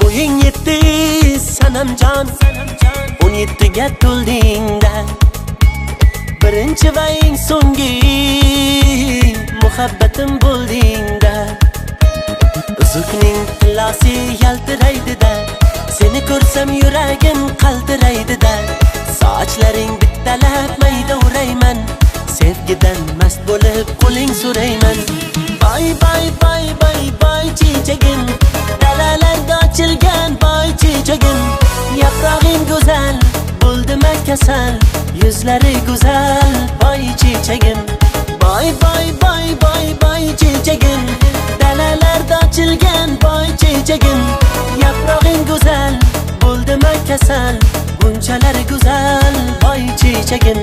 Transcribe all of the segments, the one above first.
Bo'ying yetti sanamjon, 17 ga to'ldingda, birinchi va eng so'nggi muhabbatim bo'ldingda. Uzukning tilasi yaltiraydi-da, seni ko'rsam yuragim qaltiraydi-da. Sochlaring bittalab mayda urayman, sevgidan mast bo'lib qo'ling so'rayman. Bay bay bay bay bay chechagim, dalalarda ochilgan bay chechagim. Yaprog'ing go'zal, bo'ldima kasal, yuzlari go'zal bay chechagim. Bay bay bay bay bay chechagim, dalalarda ochilgan bay chechagim. Yaprog'ing go'zal, bo'ldima kasal, bunchalar go'zal bay chechagim.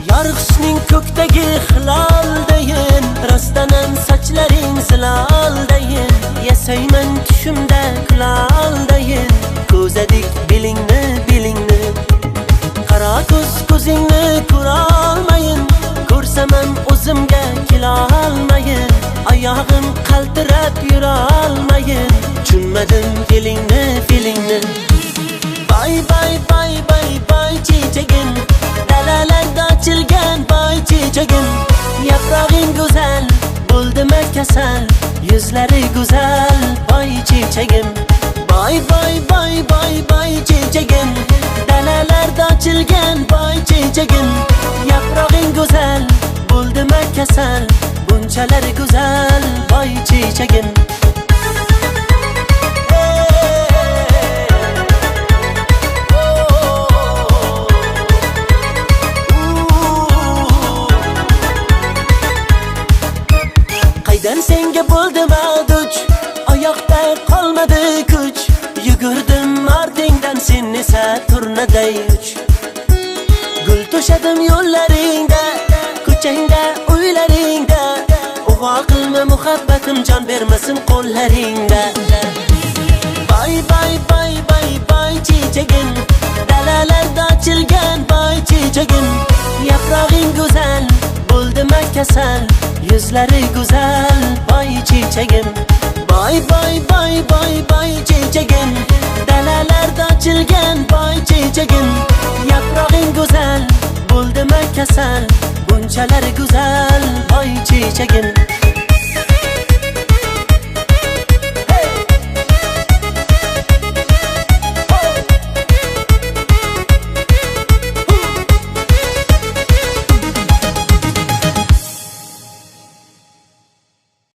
Yorug'ning ko'kdagi hiloldayin, rostdanam sochlaring ziloldayin. Yasayman tushimda kuloldayin, ko'zadik belingni belingni. Qaro ko'zingni ko'rolmayin, ko'rsamam o'zimga kelolmayin. Oyog'im qaltirab yurolmayin, tushunmadim felingni felingni. Bay bay bay bay bay chechagim, dalalarda ochilgan bay chechagim. Yaprog'ing go'zal, bo'ldima kasal, yuzlari go'zal bay chechagim. Bay bay bay bay bay chechagim, dalalarda ochilgan bay chechagim. Yaprog'ing go'zal, bo'ldima kasal, bunchalar go'zal bay chechagim. Qaydan senga bo'ldim duch, oyoqda qolmadi kuch. Yugurdim ortingdan, sen esa turnaday uch. Gul to'shadim yo'llaringda, ko'changda, uylaringda. Ug'o qilma muhabbatim, jon bermasin qo'llaringda. Bay bay bay bay bay chechagim, dalalarda ochilgan bay chechagim. Yaprog'ing go'zal, bo'ldima kasal, yuzlari go'zal bay chechagim. Bay bay bay bay bay chechagim, dalalarda ochilgan bay chechagim. Yaprog'ing go'zal, bo'ldima kasal, bunchalar go'zal bay chechagim.